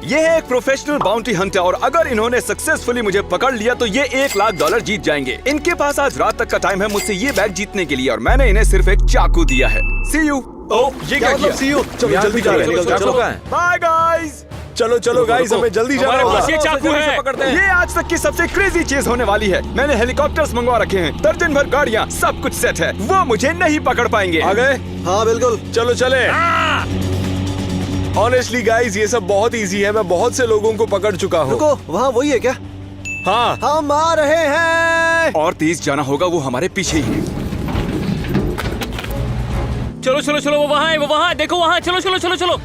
ये है एक प्रोफेशनल बाउंटी हंटर और अगर इन्होंने सक्सेसफुली मुझे पकड़ लिया तो ये $1,00,000 जीत जाएंगे। इनके पास आज रात तक का टाइम है मुझसे ये बैग जीतने के लिए और मैंने इन्हें सिर्फ एक चाकू दिया है। See you। ये क्या किया? सी यू। चलो जल्दी जा रहे हैं। चलो बाय गाइस। चलो गाइस, हमें जल्दी जाना होगा। ये चाकू है, पकड़ते हैं। ये आज तक की सबसे क्रेजी चीज होने वाली है। मैंने हेलीकॉप्टर्स मंगवा रखे हैं, दर्जन भर गाड़ियाँ, सब कुछ सेट है। वो मुझे नहीं पकड़ पाएंगे। आ गए? हाँ बिल्कुल। चलो चले। ऑनेस्टली गाइस, ये सब बहुत इजी है। मैं बहुत से लोगों को पकड़ चुका हूँ। रुको, वहाँ वही है क्या? हाँ, हम आ रहे हैं। और तेज जाना होगा, वो हमारे पीछे ही है। चलो चलो चलो, वो वहाँ है, वो वहाँ है, देखो वहाँ। चलो चलो चलो चलो।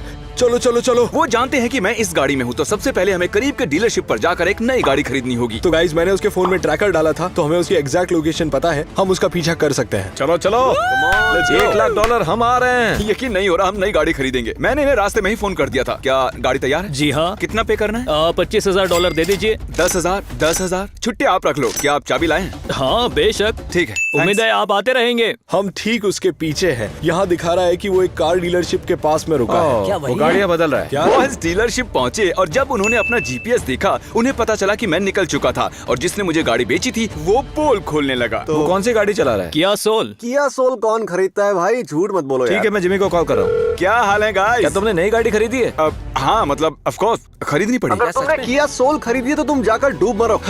चलो। वो जानते हैं कि मैं इस गाड़ी में हूँ, तो सबसे पहले हमें करीब के डीलरशिप पर जाकर एक नई गाड़ी खरीदनी होगी। तो गाइस, मैंने उसके फोन में ट्रैकर डाला था, तो हमें उसकी एग्जैक्ट लोकेशन पता है। हम उसका पीछा कर सकते हैं। चलो $1,00,000 हम आ रहे हैं। यकीन नहीं हो रहा, हम नई गाड़ी खरीदेंगे। मैंने इन्हें रास्ते में ही फोन कर दिया था। क्या गाड़ी तैयार है? जी हाँ। कितना पे करना है? $25,000 दे दीजिए। 10,000। छुट्टी आप रख लो। क्या आप चाबी लाए हैं? हाँ बेशक। ठीक है, उम्मीद है आप आते रहेंगे। हम ठीक उसके पीछे हैं। यहाँ दिखा रहा है कि वो एक कार डीलरशिप के पास में रुका है। क्या वो गाड़ियाँ बदल रहा है। क्या? वो इस डीलरशिप पहुंचे और जब उन्होंने अपना जीपीएस देखा, उन्हें पता चला कि मैं निकल चुका था और जिसने मुझे गाड़ी बेची थी वो पोल खोलने लगा। वो कौन सी गाड़ी चला रहा है? किया सोल। किया सोल कौन खरीदता है भाई? झूठ मत बोलो यार। ठीक है, मैं जिमी को कॉल कर रहा हूँ। क्या हाल है गाइस? क्या तुमने नई गाड़ी खरीदी है? हाँ, मतलब ऑफ कोर्स खरीदनी अगर पड़ेगी। तुमने किया सोल खरीदी है तो तुम जाकर डूब मरो।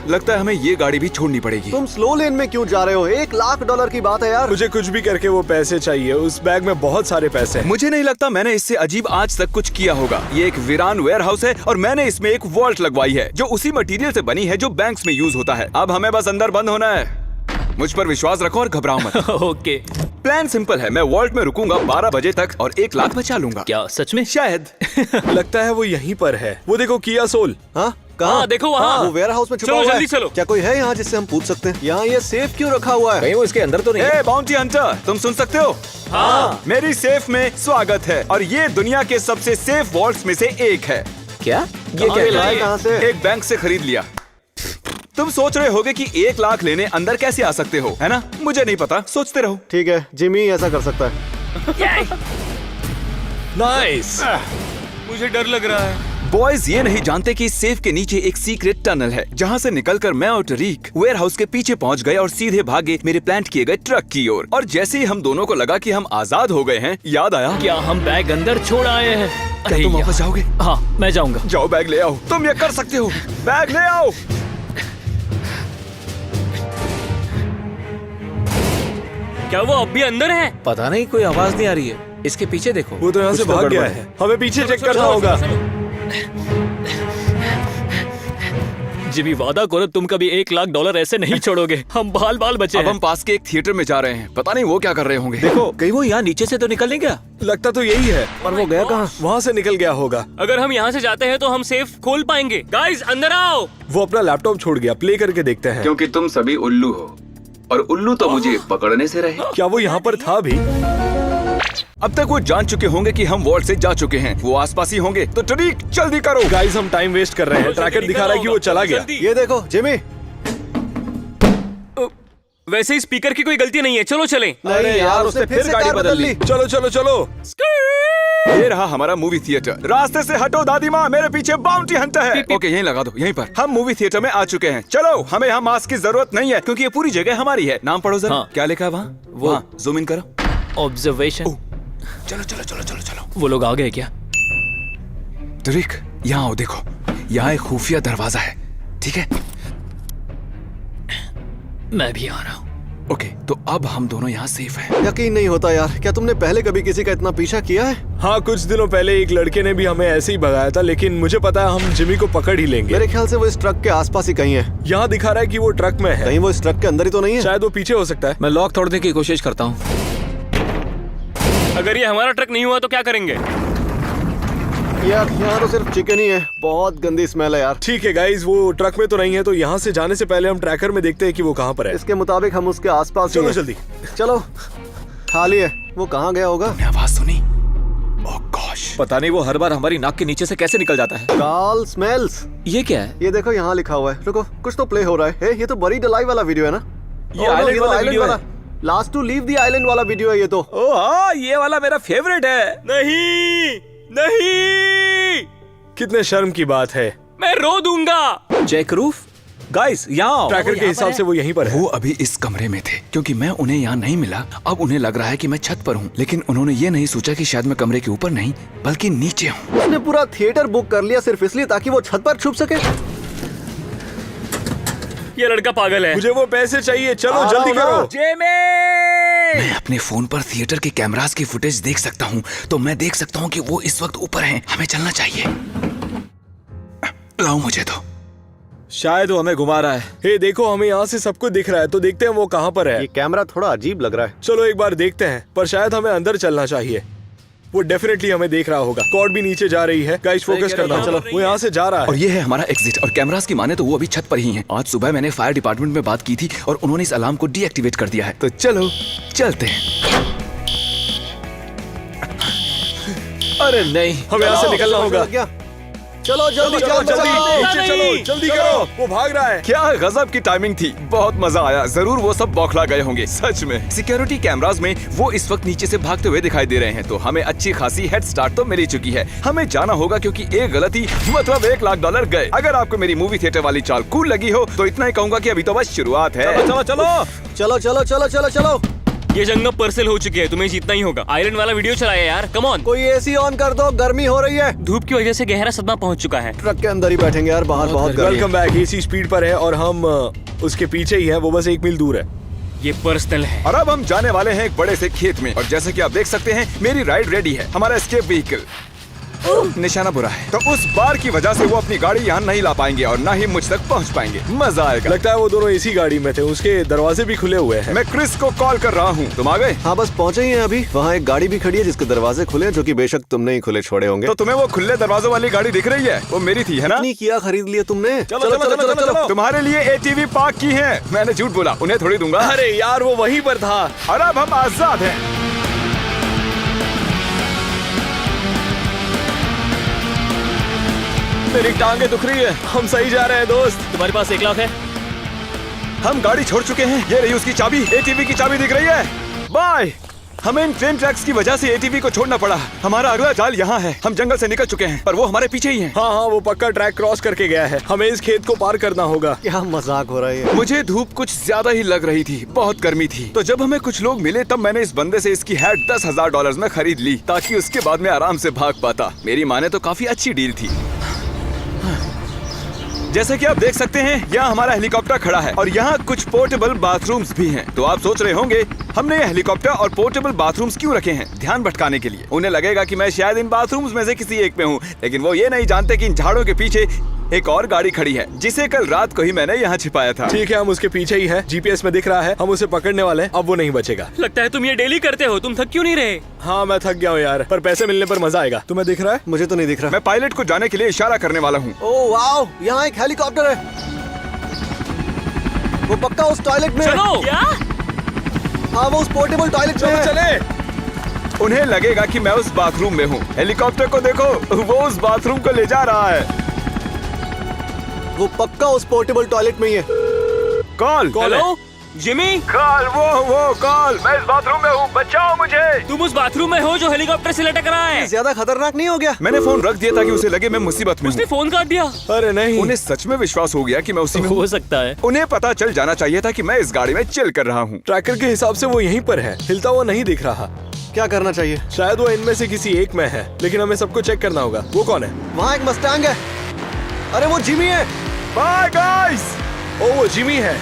लगता है हमें ये गाड़ी भी छोड़नी पड़ेगी। तुम स्लो लेन में क्यों जा रहे हो? $1,00,000 की बात है यार। मुझे कुछ भी करके वो पैसे चाहिए। उस बैग में बहुत सारे पैसे हैं। मुझे नहीं लगता मैंने इससे अजीब आज तक कुछ किया होगा। ये एक वीरान वेयर हाउस है और मैंने इसमें एक वॉल्ट लगवाई है जो उसी मटेरियल से बनी है जो बैंक्स में यूज होता है। अब हमें बस अंदर बंद होना है। मुझ पर विश्वास रखो और घबराओ मत। ओके। प्लान सिंपल है, मैं वॉल्ट में रुकूंगा 12 बजे तक और $1,00,000 बचा लूंगा। क्या सच में? शायद। लगता है वो यहीं पर है। वो देखो, किया सोल। हाँ कहाँ? हाँ देखो वहाँ। वो वेयर हाउस में छुपा चलो हुआ है। जल्दी चलो। क्या कोई है यहाँ जिससे हम पूछ सकते हैं? यहाँ ये सेफ क्यों रखा हुआ है? कहीं वो इसके अंदर तो नहीं है? ए बाउंटी हंटर, तुम सुन सकते हो? हाँ। मेरी सेफ में स्वागत है और ये दुनिया के सबसे सेफ वॉल्ट्स में से एक है। क्या? ये क्या ये लाए कहाँ से? एक बैंक से खरीद लिया। तुम सोच रहे होगे कि $1,00,000 लेने अंदर कैसे आ सकते हो, है ना? मुझे नहीं पता, सोचते रहो। ठीक है, जिमी ऐसा कर सकता है। नाइस। मुझे डर लग रहा है। बॉयज ये नहीं जानते कि इस सेफ के नीचे एक सीक्रेट टनल है जहाँ से निकलकर मैं और टरीक वेयर हाउस के पीछे पहुँच गए और सीधे भागे मेरे प्लांट किए गए ट्रक की ओर। और जैसे ही हम दोनों को लगा कि हम आजाद हो गए हैं, याद आया क्या हम बैग अंदर छोड़ आए हैं? क्या तुम वापस जाओगे? हाँ मैं जाऊंगा। जाओ बैग ले आओ। तुम ये कर सकते हो, बैग ले आओ। क्या वो अब भी अंदर है? पता नहीं, कोई आवाज नहीं आ रही है। इसके पीछे देखो। वो तो यहाँ से कुछ तो भाग गया गड़बड़ है। हमें पीछे चेक करना होगा। जिमी वादा करो तुम कभी $1,00,000 ऐसे नहीं छोड़ोगे। हम बाल बाल बचे अब हैं। हम पास के एक थिएटर में जा रहे हैं, पता नहीं वो क्या कर रहे होंगे। देखो, कहीं वो यहाँ नीचे से तो निकल नहीं गया? लगता तो यही है। पर वो गया कहाँ? वहाँ से निकल गया होगा। अगर हम यहाँ से जाते हैं तो हम सेफ खोल पाएंगे। गाइस अंदर आओ। वो अपना लैपटॉप छोड़ गया। प्ले करके देखते हैं। क्योंकि तुम सभी उल्लू हो और उल्लू तो मुझे पकड़ने से रहे। क्या वो यहाँ पर था भी? अब तक वो जान चुके होंगे कि हम वॉल्ट से जा चुके हैं। वो आसपास ही होंगे, तो टरीक जल्दी करो। गाइस, हम टाइम वेस्ट कर रहे हैं। ट्रैकर दिखा रहा है कि वो चला गया। ये देखो जिमी। वैसे ही स्पीकर की कोई गलती नहीं है, चलो चलें। नहीं यार, उसने फिर से कार बदल ली। चलो। ये रहा हमारा मूवी थिएटर। रास्ते से हटो दादी माँ, मेरे पीछे बाउंटी हंटर है। ओके, यहीं लगा दो, यहीं पर। हम मूवी थिएटर में आ चुके हैं। चलो, हमें यहाँ मास्क की जरूरत नहीं है क्योंकि ये पूरी जगह हमारी है। नाम पढ़ो जरा। हाँ। क्या लिखा है वहाँ? वो जूम इन करो। ऑब्जर्वेशन। चलो। वो लोग आ गए क्या? टरीक, यहाँ आओ, देखो यहाँ एक खुफिया दरवाजा है। ठीक है, मैं भी आ रहा हूँ। ओके, तो अब हम दोनों यहाँ सेफ हैं। यकीन नहीं होता यार, क्या तुमने पहले कभी किसी का इतना पीछा किया है? हाँ, कुछ दिनों पहले एक लड़के ने भी हमें ऐसे ही भगाया था, लेकिन मुझे पता है हम जिमी को पकड़ ही लेंगे। मेरे ख्याल से वो इस ट्रक के आसपास ही कहीं है। यहाँ दिखा रहा है कि वो ट्रक में है। कहीं वो इस ट्रक के अंदर ही तो नहीं है? शायद वो पीछे हो सकता है। मैं लॉक तोड़ने की कोशिश करता हूँ। अगर ये हमारा ट्रक नहीं हुआ तो क्या करेंगे? यार यहाँ तो सिर्फ चिकन ही है। बहुत गंदी स्मेल है यार। ठीक है गाइस, वो ट्रक में तो नहीं है, तो यहाँ से जाने से पहले हम ट्रैकर में देखते हैं कि वो कहाँ पर है। इसके मुताबिक हम उसके आसपास ही चलो हैं। जल्दी। चलो, खाली है। वो कहाँ गया होगा? तुमने आवाज सुनी? ओह गॉश, पता नहीं वो हर बार हमारी नाक के नीचे से कैसे निकल जाता है। Carl smells. ये क्या है? ये देखो यहाँ लिखा हुआ है। रुको, कुछ तो प्ले हो रहा है। ये तो बरी डलाई वाला वीडियो है ना? ये आइलैंड वाला वीडियो है। Last to leave the island वाला वीडियो है ये तो। ओह हाँ, ये वाला मेरा फेवरेट है। नहीं। कितने शर्म की बात है। मैं रो दूंगा। चेक रूफ गाइस, यहाँ ट्रैकर के हिसाब से वो यहीं पर है। वो अभी इस कमरे में थे क्योंकि मैं उन्हें यहाँ नहीं मिला। अब उन्हें लग रहा है कि मैं छत पर हूँ, लेकिन उन्होंने ये नहीं सोचा कि शायद मैं कमरे के ऊपर नहीं बल्कि नीचे हूँ। उसने पूरा थिएटर बुक कर लिया सिर्फ इसलिए ताकि वो छत पर छुप सके। ये लड़का पागल है। मुझे वो पैसे चाहिए, चलो जल्दी करो। मैं अपने फोन पर थिएटर के कैमरास की फुटेज देख सकता हूँ, तो मैं देख सकता हूँ कि वो इस वक्त ऊपर हैं। हमें चलना चाहिए। लाओ मुझे तो। शायद वो हमें घुमा रहा है। हे देखो, हमें यहाँ से सब कुछ दिख रहा है, तो देखते हैं वो कहाँ पर है। ये कैमरा थोड़ा अजीब लग रहा है। चलो एक बार देखते हैं, पर शायद हमें अंदर चलना चाहिए। वो डेफिनेटली हमें देख रहा होगा। कॉर्ड भी नीचे जा रही है। गाइस फोकस करना। चलो, वो यहाँ से जा रहा और है। ये है हमारा एग्जिट। और कैमरास की माने तो वो अभी छत पर ही हैं। आज सुबह मैंने फायर डिपार्टमेंट में बात की थी और उन्होंने इस अलार्म को डीएक्टिवेट कर दिया है। तो चलो चलते हैं। अरे नहीं, हमें यहाँ से निकलना होगा। क्या? चलो जल्दी चलो जल्दी जल्दी, नीचे नहीं। चलो, जल्दी करो। वो भाग रहा है। क्या गजब की टाइमिंग थी। बहुत मजा आया। जरूर वो सब बौखला गए होंगे सच में। सिक्योरिटी कैमरास में वो इस वक्त नीचे से भागते हुए दिखाई दे रहे हैं, तो हमें अच्छी खासी हेड स्टार्ट तो मिल ही चुकी है। हमें जाना होगा क्योंकि एक गलती मतलब $1,00,000 गए। अगर आपको मेरी मूवी थिएटर वाली चाल कूल लगी हो तो इतना ही कहूंगा कि अभी तो बस शुरुआत है। चलो चलो चलो चलो चलो चलो चलो। ये जंगल परसेल हो चुकी है, तुम्हें जीतना ही होगा। आयरन वाला वीडियो चलाया यार, कम ऑन। कोई एसी ऑन कर दो, गर्मी हो रही है। धूप की वजह से गहरा सदमा पहुंच चुका है। ट्रक के अंदर ही बैठेंगे यार, बाहर बहुत गर्मी है। Welcome back. एसी स्पीड पर है और हम उसके पीछे ही है। वो बस 1 मील दूर है। ये पर्सनल है। और अब हम जाने वाले हैं एक बड़े से खेत में। और जैसे कि आप देख सकते हैं मेरी राइड रेडी है। हमारा एस्केप व्हीकल निशाना बुरा है, तो उस बार की वजह से वो अपनी गाड़ी यहाँ नहीं ला पाएंगे और ना ही मुझ तक पहुँच पाएंगे। मजा आएगा। लगता है वो दोनों इसी गाड़ी में थे। उसके दरवाजे भी खुले हुए हैं। मैं क्रिस को कॉल कर रहा हूँ। तुम आ गए? हाँ बस पहुंचे ही हैं अभी। वहाँ एक गाड़ी भी खड़ी है जिसके दरवाजे खुले हैं, जो कि बेशक तुमने ही खुले छोड़े होंगे। तो तुम्हें वो खुले दरवाजों वाली गाड़ी दिख रही है? वो मेरी थी, है ना? नहीं किया, खरीद लिया तुमने। चलो, चलो, चलो, चलो। तुम्हारे लिए एटीवी पार्क की है। मैंने झूठ बोला, उन्हें थोड़ी दूंगा। अरे यार, वो वहीं पर था। और अब हम आजाद हैं। मेरी टांगे दुख रही है। हम सही जा रहे हैं दोस्त। तुम्हारे पास 1 लाख है? हम गाड़ी छोड़ चुके हैं। ये रही उसकी चाबी। एटीवी की चाबी दिख रही है। बाय। हमें इन ट्रेन ट्रैक्स की वजह से एटीवी को छोड़ना पड़ा। हमारा अगला जाल यहाँ है। हम जंगल से निकल चुके हैं, पर वो हमारे पीछे ही है। हाँ हाँ, वो पक्का ट्रैक क्रॉस करके गया है। हमें इस खेत को पार करना होगा। क्या मजाक हो रहा है। मुझे धूप कुछ ज्यादा ही लग रही थी। बहुत गर्मी थी। तो जब हमें कुछ लोग मिले तब मैंने इस बंदे से इसकी हैट $10,000 में खरीद ली, ताकि उसके बाद में आराम से भाग पाता। मेरी माने तो काफी अच्छी डील थी। जैसे कि आप देख सकते हैं यहाँ हमारा हेलीकॉप्टर खड़ा है और यहाँ कुछ पोर्टेबल बाथरूम्स भी हैं। तो आप सोच रहे होंगे हमने ये हेलीकॉप्टर और पोर्टेबल बाथरूम्स क्यों रखे हैं? ध्यान भटकाने के लिए। उन्हें लगेगा कि मैं शायद इन बाथरूम्स में से किसी एक में हूँ, लेकिन वो ये नहीं जानते कि इन झाड़ों के पीछे एक और गाड़ी खड़ी है जिसे कल रात को ही मैंने यहाँ छिपाया था। ठीक है, हम उसके पीछे ही हैं। जीपीएस में दिख रहा है। हम उसे पकड़ने वाले हैं। अब वो नहीं बचेगा। लगता है तुम ये डेली करते हो। तुम थक क्यों नहीं रहे? हाँ, मैं थक गया हूँ यार, पर पैसे मिलने पर मजा आएगा। तुम्हें दिख रहा है? मुझे तो नहीं दिख रहा। मैं पायलट को जाने के लिए इशारा करने वाला हूँ। ओह वाओ, यहाँ एक हेलीकॉप्टर है। वो पक्का उस टॉयलेट में है। चलो। क्या? हाँ, वो उस पोर्टेबल टॉयलेट में है। चले। उन्हें लगेगा कि मैं उस बाथरूम में हूँ। हेलीकॉप्टर को देखो, वो उस बाथरूम को ले जा रहा है। वो पक्का उस पोर्टेबल टॉयलेट में ही है। कॉल। Hello Jimmy, call. वो कॉल। मैं इस बाथरूम में हूँ, बचाओ मुझे। तुम उस बाथरूम में हो जो हेलीकॉप्टर से लटक रहा है। ज्यादा खतरनाक नहीं हो गया? मैंने फोन रख दिया ताकि उसे लगे मैं मुसीबत में उसने हूँ। फोन काट दिया। अरे नहीं। उन्हें सच में विश्वास हो गया कि मैं उसी में हूँ। हो सकता है। उन्हें पता चल जाना चाहिए था कि मैं इस गाड़ी में चिल कर रहा हूँ। ट्रैकर के हिसाब से वो यहीं पर है। हिलता हुआ नहीं दिख रहा। क्या करना चाहिए? शायद वो इनमें से किसी एक में है, लेकिन हमें सबको चेक करना होगा। वो कौन है? वहाँ एक मस्टैंग है। अरे वो जिमी है। Bye guys. ओ, वो जिमी है।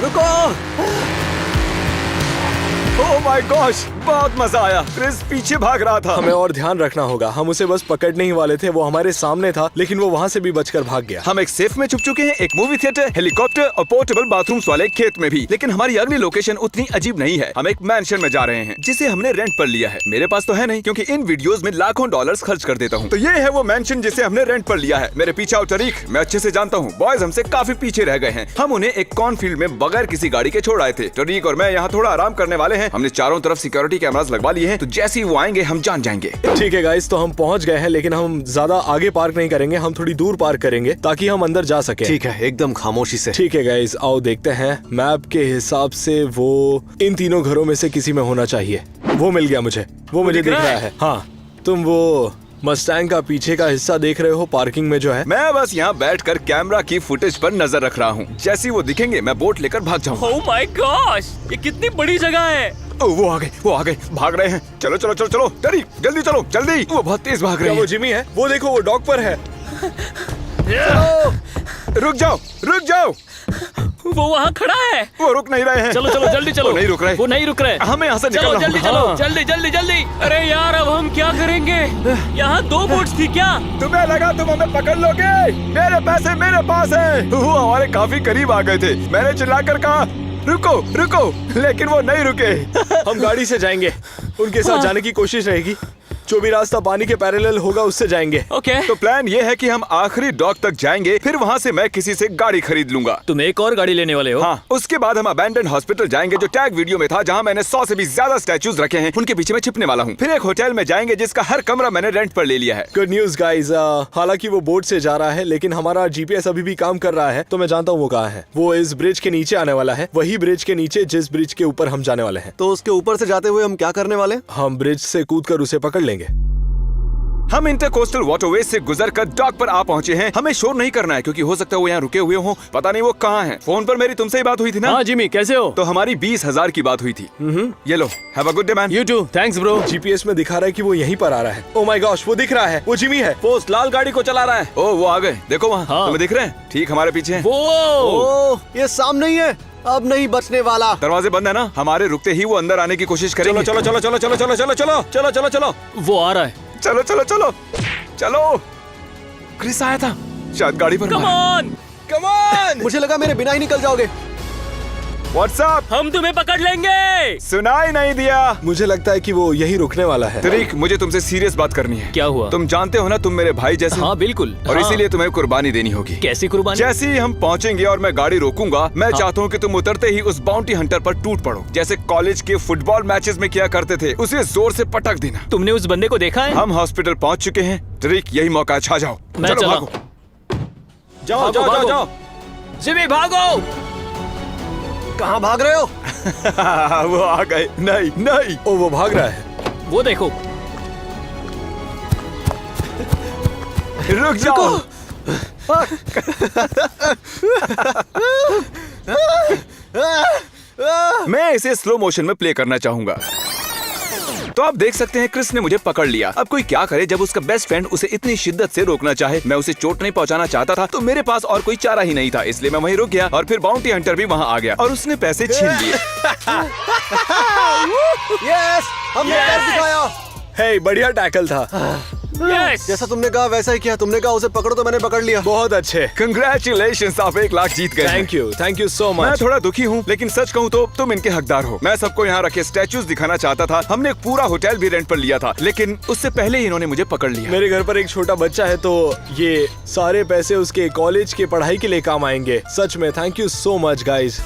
रुको। ओह माय गॉश, बहुत मजा आया। क्रिस पीछे भाग रहा था। हमें और ध्यान रखना होगा। हम उसे बस पकड़ने ही वाले थे। वो हमारे सामने था, लेकिन वो वहाँ से भी बचकर भाग गया। हम एक सेफ में छुप चुके हैं, एक मूवी थिएटर, हेलीकॉप्टर और पोर्टेबल बाथरूम्स वाले खेत में भी। लेकिन हमारी अगली लोकेशन उतनी अजीब नहीं है। हम एक मैंशन में जा रहे हैं जिसे हमने रेंट पर लिया है। मेरे पास तो है नहीं, क्योंकि इन वीडियोस में लाखों डॉलर्स खर्च कर देता हूँ। तो ये है वो मैंशन जिसे हमने रेंट पर लिया है। मेरे पीछे आओ टरीक, मैं अच्छे से जानता हूँ बॉयज हमसे काफी पीछे रह गए हैं। हम उन्हें एक कॉर्नफील्ड में बगैर किसी गाड़ी के छोड़ आए थे। टरीक और मैं यहाँ थोड़ा आराम करने वाले हैं। हमने चारों तरफ सिक्योरिटी कैमरास लगवा लिए हैं, तो जैसे ही वो आएंगे हम जान जाएंगे। ठीक है गाइस, तो हम पहुंच गए हैं, लेकिन हम ज्यादा आगे पार्क नहीं करेंगे। हम थोड़ी दूर पार्क करेंगे ताकि हम अंदर जा सके। ठीक है, एकदम खामोशी से। ठीक है गाइस, आओ देखते हैं। मैप के हिसाब से वो इन तीनों घरों में से किसी में होना चाहिए। वो मिल गया मुझे। वो मुझे दिख रहा है। हाँ, तुम वो मस्टैंग का पीछे का हिस्सा देख रहे हो पार्किंग में जो है? मैं बस यहाँ बैठकर कैमरा की फुटेज पर नजर रख रहा हूँ। जैसे ही वो दिखेंगे मैं बोट लेकर भाग जाऊंगा। ओह माय गॉश, ये कितनी बड़ी जगह है। वो आ गए, भाग रहे हैं। चलो चलो चलो चलो, डरी जल्दी चलो जल्दी। वो बहुत तेज भाग क्या रहे वो हैं। जिमी है? वो देखो, वो डॉक पर है। रुक जाओ। वो वहाँ खड़ा है। वो रुक नहीं रहे हैं। चलो चलो जल्दी चलो। वो नहीं रुक रहे। वो नहीं रुक रहे। हमें यहाँ से चलो निकलना जल्दी होगा। चलो, हाँ। जल्दी जल्दी जल्दी। अरे यार, अब हम क्या करेंगे? यहाँ 2 बोट्स थी क्या? तुम्हें लगा तुम हमें पकड़ लोगे? मेरे पैसे मेरे पास है। वो हमारे काफी करीब आ गए थे। मैंने चिल्लाकर कहा रुको, लेकिन वो नहीं रुके। हम गाड़ी से जाएंगे, उनके साथ जाने की कोशिश रहेगी। जो भी रास्ता पानी के पैरेलल होगा उससे जाएंगे। ओके। तो प्लान ये है कि हम आखिरी डॉक तक जाएंगे, फिर वहाँ से मैं किसी से गाड़ी खरीद लूंगा। तुम एक और गाड़ी लेने वाले हो? हाँ, उसके बाद हम अबैंडन हॉस्पिटल जाएंगे जो टैग वीडियो में था, जहाँ मैंने 100 से भी ज्यादा स्टैचूज रखे हैं। उनके पीछे मैं छिपने वाला हूँ। फिर एक होटल में जाएंगे जिसका हर कमरा मैंने रेंट पर ले लिया है। गुड न्यूज गाइस, हालांकि वो बोट से जा रहा है लेकिन हमारा जीपीएस अभी भी काम कर रहा है, तो मैं जानता हूँ वो कहाँ है। वो इस ब्रिज के नीचे आने वाला है, वही ब्रिज के नीचे जिस ब्रिज के ऊपर हम जाने वाले हैं। तो उसके ऊपर से जाते हुए हम क्या करने वाले हैं? हम ब्रिज से कूदकर उसे पकड़ लेंगे। हम इंटरकोस्टल वाटरवे से गुजरकर डॉक पर आ पहुंचे हैं। हमें शोर नहीं करना है क्योंकि हो सकता है वो यहाँ रुके हुए हों। पता नहीं वो कहाँ हैं। फोन पर मेरी तुमसे ही बात हुई थी ना? हाँ जिमी, कैसे हो? तो हमारी 20,000 की बात हुई थी। ये लो, have a good day man. You too, thanks bro. GPS में दिखा रहा है कि वो यहीं पर आ रहा है। ओह माय गॉश, वो दिख रहा है, वो जिमी है। वो उस लाल गाड़ी को चला रहा है। ओ वो आ गए, देखो वहाँ। हाँ। तुम्हें दिख रहे हैं? ठीक हमारे पीछे हैं। वो ओह, ये सामने ही है, अब नहीं बचने वाला। दरवाजे बंद है ना? हमारे रुकते ही वो अंदर आने की कोशिश करेंगे। चलो चलो चलो चलो चलो चलो चलो चलो चलो चलो। वो आ रहा है। चलो चलो चलो चलो। क्रिस आया था, शायद गाड़ी पर कम मारा। On, come on. मुझे लगा मेरे बिना ही निकल जाओगे। व्हाट्सअप, हम तुम्हें पकड़ लेंगे। सुनाई नहीं दिया। मुझे लगता है कि वो यहीं रुकने वाला है। तरीक, मुझे तुमसे सीरियस बात करनी है। क्या हुआ? तुम जानते हो ना, तुम मेरे भाई जैसे। हाँ बिल्कुल। और हाँ। इसीलिए तुम्हें कुर्बानी देनी होगी। कैसी कुर्बानी? जैसे ही हम पहुंचेंगे और मैं गाड़ी रोकूंगा, मैं चाहता हूँ कि तुम उतरते ही उस बाउंटी हंटर पर टूट पड़ो, जैसे कॉलेज के फुटबॉल मैचेस में किया करते थे। उसे जोर से पटक देना। तुमने उस बंदे को देखा है? हम हॉस्पिटल पहुंच चुके हैं। तरीक, यही मौका है, छा जाओ। मैं चलो चला। भागो। जाओ भागो, जाओ जाओ भागो। जाओ। जिमी भागो। कहाँ भाग रहे हो? वो आ गए। नहीं नहीं, ओ वो भाग रहा है। वो देखो। रुक जाओ। मैं इसे स्लो मोशन में प्ले करना चाहूंगा। तो आप देख सकते हैं क्रिस ने मुझे पकड़ लिया। अब कोई क्या करे जब उसका बेस्ट फ्रेंड उसे इतनी शिद्दत से रोकना चाहे। मैं उसे चोट नहीं पहुंचाना चाहता था, तो मेरे पास और कोई चारा ही नहीं था, इसलिए मैं वहीं रुक गया। और फिर बाउंटी हंटर भी वहां आ गया और उसने पैसे छीन लिए। यस, हमने कर दिखाया। हे, बढ़िया टैकल था। यस। जैसा तुमने कहा वैसा ही किया। तुमने कहा उसे पकड़ो तो मैंने पकड़ लिया। बहुत अच्छे। कंग्रेचुलेशंस, आप 1 लाख जीत गए। थैंक यू सो मैं मच। थोड़ा दुखी हूँ, लेकिन सच कहूँ तो तुम इनके हकदार हो। मैं सबको यहाँ रखे स्टैचूज दिखाना चाहता था। हमने एक पूरा होटल भी रेंट पर लिया था, लेकिन उससे पहले ही इन्होंने मुझे पकड़ लिया। मेरे घर पर एक छोटा बच्चा है, तो ये सारे पैसे उसके कॉलेज के पढ़ाई के लिए काम आएंगे। सच में thank you so much guys.